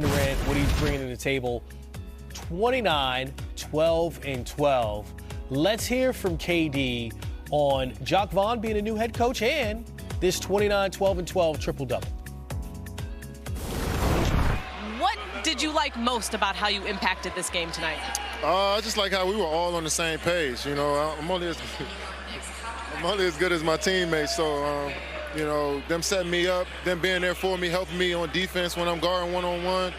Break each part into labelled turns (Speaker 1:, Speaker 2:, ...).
Speaker 1: Durant, what he's bringing to the table, 29, 12, and 12. Let's hear from KD on Jacque Vaughn being a new head coach and this 29, 12, and 12 triple-double.
Speaker 2: What did you like most about how you impacted this game tonight?
Speaker 3: I just like how we were all on the same page. You know, I'm only as good as my teammates, so you know, them setting me up, them being there for me, helping me on defense when I'm guarding one-on-one,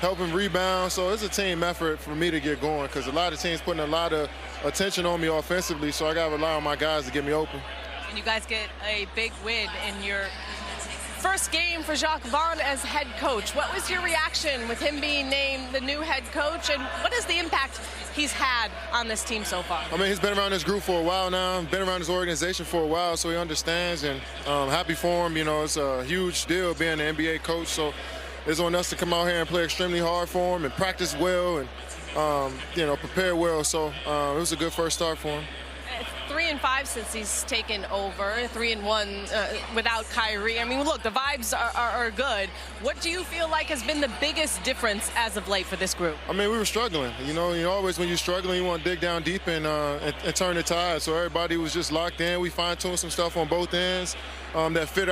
Speaker 3: helping rebound. So it's a team effort for me to get going because a lot of teams putting a lot of attention on me offensively, so I got to rely on my guys to get me open.
Speaker 2: And you guys get a big win in your first game for Jacque Vaughn as head coach. What was your reaction with him being named the new head coach, and what is the impact he's had on this team so far?
Speaker 3: I mean, he's been around this group for a while now, been around this organization for a while, so he understands, and happy for him. You know, it's a huge deal being an NBA coach, so it's on us to come out here and play extremely hard for him and practice well and, you know, prepare well. So it was a good first start for him.
Speaker 2: 3-5 since he's taken over, 3-1 without Kyrie. I mean, look, the vibes are good. What do you feel like has been the biggest difference as of late for this group?
Speaker 3: I mean, we were struggling. You know, always when you're struggling, you want to dig down deep and turn the tide. So everybody was just locked in. We fine-tuned some stuff on both ends that fit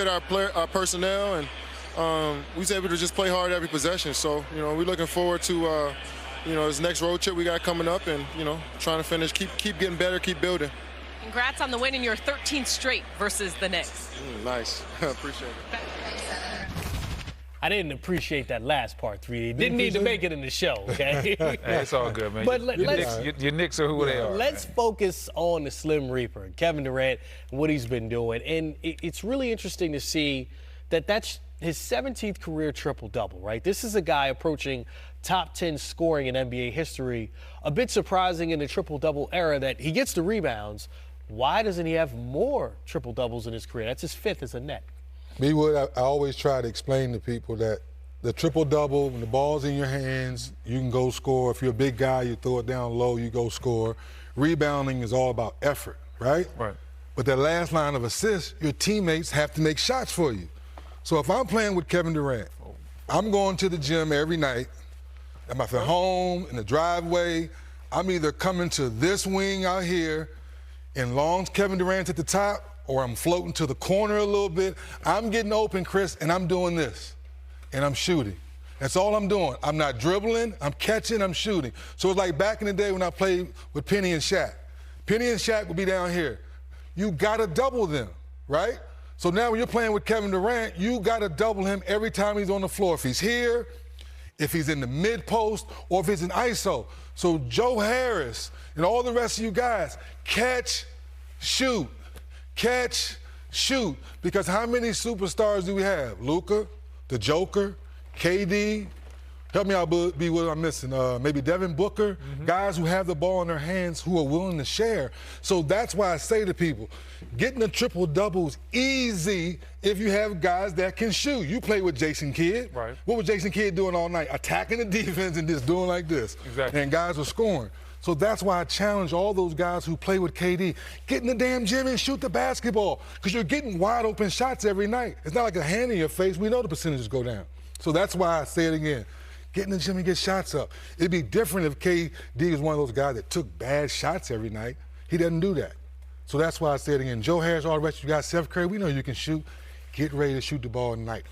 Speaker 3: our personnel, and we was able to just play hard every possession. So, you know, we're looking forward to you know, this next road trip we got coming up, and, you know, trying to finish, keep getting better, keep building.
Speaker 2: Congrats on the win in your 13th straight versus the Knicks.
Speaker 3: Nice. Appreciate it.
Speaker 1: I didn't appreciate that last part, 3D. Didn't need to make it in the show, okay?
Speaker 4: Hey, it's all good, man.
Speaker 1: But
Speaker 4: your Knicks are who they are.
Speaker 1: Let's focus on the Slim Reaper, Kevin Durant, and what he's been doing. And it's really interesting to see that that's his 17th career triple-double, right? This is a guy approaching top 10 scoring in NBA history. A bit surprising in the triple-double era that he gets the rebounds. Why doesn't he have more triple-doubles in his career? That's his 5th as a net.
Speaker 5: I always try to explain to people that the triple-double, when the ball's in your hands, you can go score. If you're a big guy, you throw it down low, you go score. Rebounding is all about effort, right?
Speaker 4: Right.
Speaker 5: But that last line of assists, your teammates have to make shots for you. So if I'm playing with Kevin Durant, I'm going to the gym every night. I'm at home, in the driveway. I'm either coming to this wing out here, and long Kevin Durant's at the top, or I'm floating to the corner a little bit. I'm getting open, Chris, and I'm doing this, and I'm shooting. That's all I'm doing. I'm not dribbling, I'm catching, I'm shooting. So it's like back in the day when I played with Penny and Shaq. Penny and Shaq would be down here. You gotta double them, right? So now when you're playing with Kevin Durant, you gotta double him every time he's on the floor. If he's here, if he's in the mid-post, or if he's in ISO. So Joe Harris and all the rest of you guys, catch, shoot, because how many superstars do we have? Luka, the Joker, KD, help me out, be what I'm missing. Maybe Devin Booker, guys who have the ball in their hands who are willing to share. So that's why I say to people, getting the triple-double is easy if you have guys that can shoot. You play with Jason Kidd.
Speaker 4: Right.
Speaker 5: What was Jason Kidd doing all night? Attacking the defense and just doing like this.
Speaker 4: Exactly.
Speaker 5: And guys were scoring. So that's why I challenge all those guys who play with KD, get in the damn gym and shoot the basketball, because you're getting wide open shots every night. It's not like a hand in your face. We know the percentages go down. So that's why I say it again. Get in the gym and get shots up. It'd be different if KD was one of those guys that took bad shots every night. He doesn't do that. So that's why I say it again. Joe Harris, all the rest of you guys, Steph Curry, we know you can shoot. Get ready to shoot the ball nightly.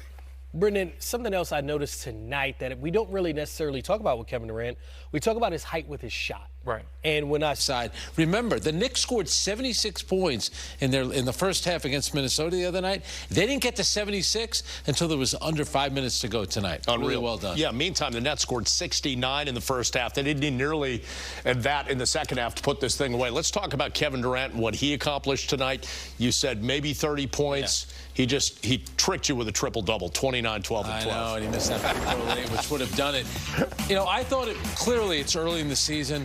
Speaker 1: Brendan, something else I noticed tonight that we don't really necessarily talk about with Kevin Durant. We talk about his height with his shot.
Speaker 4: Right.
Speaker 1: And when I
Speaker 6: side, remember, the Knicks scored 76 points in the first half against Minnesota the other night. They didn't get to 76 until there was under 5 minutes to go tonight.
Speaker 7: Unreal.
Speaker 6: Really well done.
Speaker 7: Yeah, meantime, the Nets scored 69 in the first half. They didn't need nearly that in the second half to put this thing away. Let's talk about Kevin Durant and what he accomplished tonight. You said maybe 30 points. Yeah. He tricked you with a triple-double, 29, 12, and 12.
Speaker 6: I know, and he missed that free throw late, which would have done it. You know, I thought clearly it's early in the season.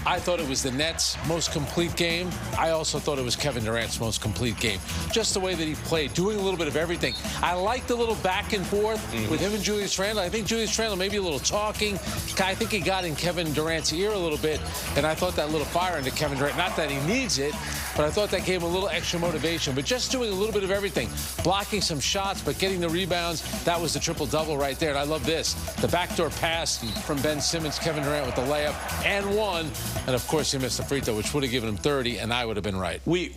Speaker 6: I thought it was the Nets' most complete game. I also thought it was Kevin Durant's most complete game. Just the way that he played, doing a little bit of everything. I liked the little back and forth with him and Julius Randle. I think Julius Randle maybe a little talking. I think he got in Kevin Durant's ear a little bit, and I thought that little fire into Kevin Durant, not that he needs it, but I thought that gave him a little extra motivation. But just doing a little bit of everything, blocking some shots, but getting the rebounds, that was the triple-double right there. And I love this. The backdoor pass from Ben Simmons, Kevin Durant with the layup and one. And, of course, he missed the free throw, which would have given him 30, and I would have been right.
Speaker 7: We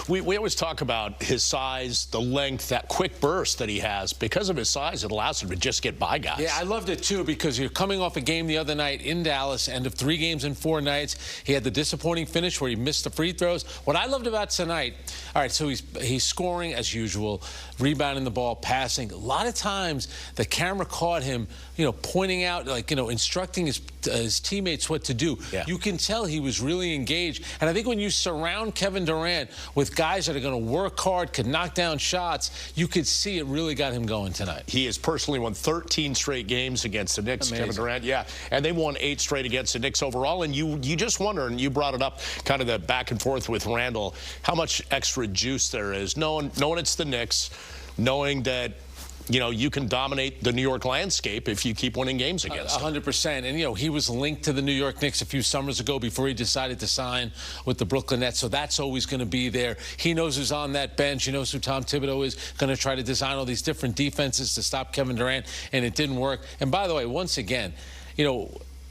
Speaker 7: always talk about his size, the length, that quick burst that he has. Because of his size, it allows him to just get by guys.
Speaker 6: Yeah, I loved it, too, because you're coming off a game the other night in Dallas, end of 3 games in 4 nights. He had the disappointing finish where he missed the free throws. What I loved about tonight, all right, so he's scoring as usual, rebounding the ball, passing. A lot of times the camera caught him, pointing out, instructing his teammates what to do.
Speaker 7: Yeah.
Speaker 6: You can tell he was really engaged. And I think when you surround Kevin Durant with guys that are going to work hard, could knock down shots, you could see it really got him going tonight.
Speaker 7: He has personally won 13 straight games against the Knicks,
Speaker 6: Amazing.
Speaker 7: Kevin Durant. Yeah, and they won 8 straight against the Knicks overall. And you just wonder, and you brought it up, kind of the back and forth with Randle, how much extra juice there is, knowing it's the Knicks, knowing that you can dominate the New York landscape if you keep winning games against them.
Speaker 6: 100%. And, he was linked to the New York Knicks a few summers ago before he decided to sign with the Brooklyn Nets. So that's always going to be there. He knows who's on that bench. He knows who Tom Thibodeau is, going to try to design all these different defenses to stop Kevin Durant, and it didn't work. And by the way, once again,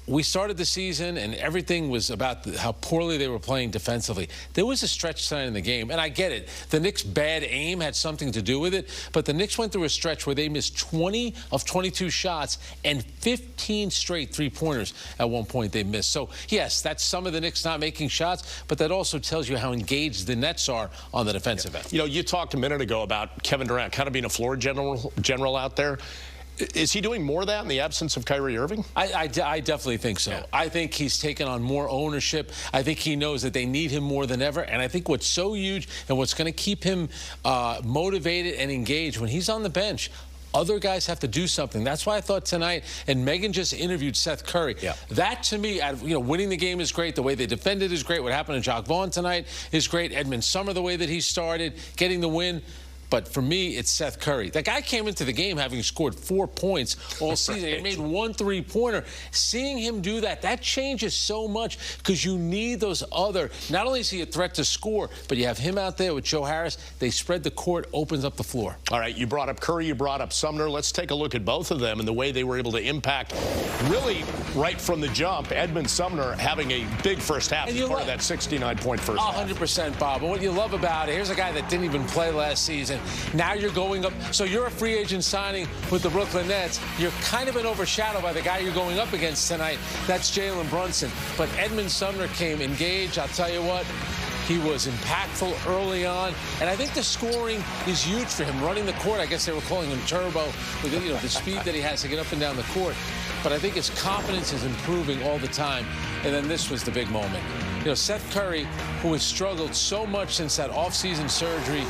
Speaker 6: we started the season, and everything was about how poorly they were playing defensively. There was a stretch tonight in the game, and I get it. The Knicks' bad aim had something to do with it, but the Knicks went through a stretch where they missed 20 of 22 shots and 15 straight three-pointers at one point they missed. So, yes, that's some of the Knicks not making shots, but that also tells you how engaged the Nets are on the defensive end.
Speaker 7: You talked a minute ago about Kevin Durant kind of being a floor general out there. Is he doing more of that in the absence of Kyrie Irving?
Speaker 6: I definitely think so. Yeah. I think he's taken on more ownership. I think he knows that they need him more than ever. And I think what's so huge and what's going to keep him motivated and engaged when he's on the bench, other guys have to do something. That's why I thought tonight, and Megan just interviewed Seth Curry. Yeah. That, to me, winning the game is great. The way they defended is great. What happened to Jacque Vaughn tonight is great. Edmund Sumner, the way that he started, getting the win. But for me, it's Seth Curry. That guy came into the game having scored 4 points all season. He made 1 3-pointer. Seeing him do that, that changes so much because you need those other. Not only is he a threat to score, but you have him out there with Joe Harris. They spread the court, opens up the floor.
Speaker 7: All right, you brought up Curry, you brought up Sumner. Let's take a look at both of them and the way they were able to impact really right from the jump. Edmund Sumner having a big first half as part of that 69-point first half.
Speaker 6: 100%, Bob. And what you love about it, here's a guy that didn't even play last season. Now you're going up. So you're a free agent signing with the Brooklyn Nets. You're kind of been overshadowed by the guy you're going up against tonight. That's Jalen Brunson. But Edmund Sumner came engaged. I'll tell you what. He was impactful early on, and I think the scoring is huge for him. Running the court, I guess they were calling him Turbo, with the speed that he has to get up and down the court. But I think his confidence is improving all the time. And then this was the big moment. Seth Curry, who has struggled so much since that offseason surgery,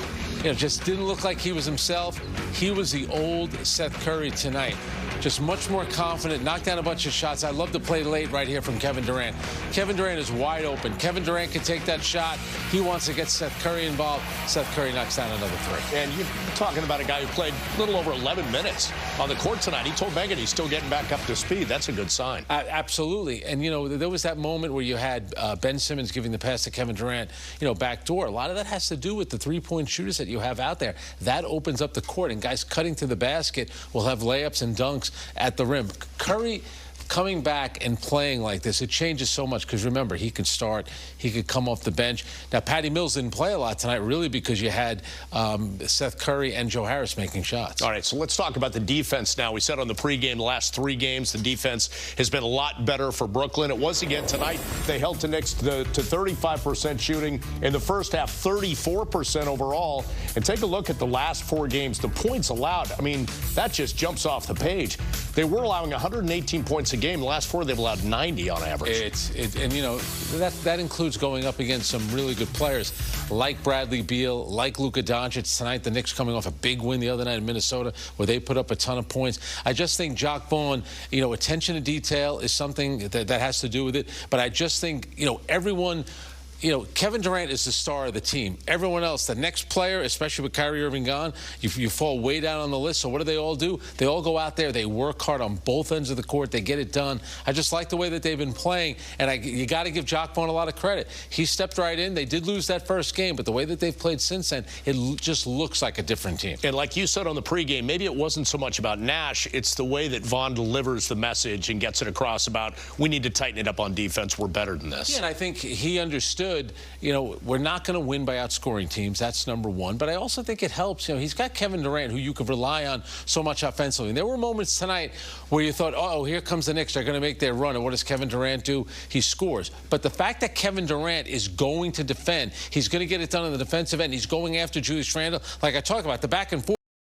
Speaker 6: just didn't look like he was himself. He was the old Seth Curry tonight. Just much more confident, knocked down a bunch of shots. I love the play late right here from Kevin Durant. Kevin Durant is wide open. Kevin Durant can take that shot. He wants to get Seth Curry involved. Seth Curry knocks down another 3.
Speaker 7: And you're talking about a guy who played a little over 11 minutes on the court tonight. He told Megan he's still getting back up to speed. That's a good sign.
Speaker 6: Absolutely. And, there was that moment where you had Ben Simmons giving the pass to Kevin Durant, backdoor. A lot of that has to do with the three-point shooters that you have out there. That opens up the court, and guys cutting to the basket will have layups and dunks at the rim. Curry coming back and playing like this, it changes so much because, remember, he could start, he could come off the bench. Now, Patty Mills didn't play a lot tonight, really, because you had Seth Curry and Joe Harris making shots.
Speaker 7: All right, so let's talk about the defense now. We said on the pregame, the last 3 games, the defense has been a lot better for Brooklyn. It was again tonight. They held the Knicks to 35% shooting. In the first half, 34% overall. And take a look at the last 4 games. The points allowed, I mean, that just jumps off the page. they were allowing 118 points a game. The last 4, they've allowed 90 on average.
Speaker 6: And you know, that includes going up against some really good players like Bradley Beal, like Luka Doncic. Tonight, the Knicks coming off a big win the other night in Minnesota where they put up a ton of points. I just think Jacque Vaughn, you know, attention to detail is something that has to do with it. But I just think, you know, everyone, you know, Kevin Durant is the star of the team. Everyone else, the next player, especially with Kyrie Irving gone, you fall way down on the list. So what do? They all go out there. They work hard on both ends of the court. They get it done. I just like the way that they've been playing. And you got to give Jacque Vaughn a lot of credit. He stepped right in. They did lose that first game, but the way that they've played since then, it just looks like a different team.
Speaker 7: And like you said on the pregame, maybe it wasn't so much about Nash. It's the way that Vaughn delivers the message and gets it across about we need to tighten it up on defense. We're better than this.
Speaker 6: Yeah, and I think he understood, you know, we're not going to win by outscoring teams. That's number one. But I also think it helps. You know, he's got Kevin Durant, who you can rely on so much offensively. And there were moments tonight where you thought, oh, here comes the Knicks. They're going to make their run. And what does Kevin Durant do? He scores. But the fact that Kevin Durant is going to defend, he's going to get it done on the defensive end. He's going after Julius Randle. Like I talked about, the back and forth.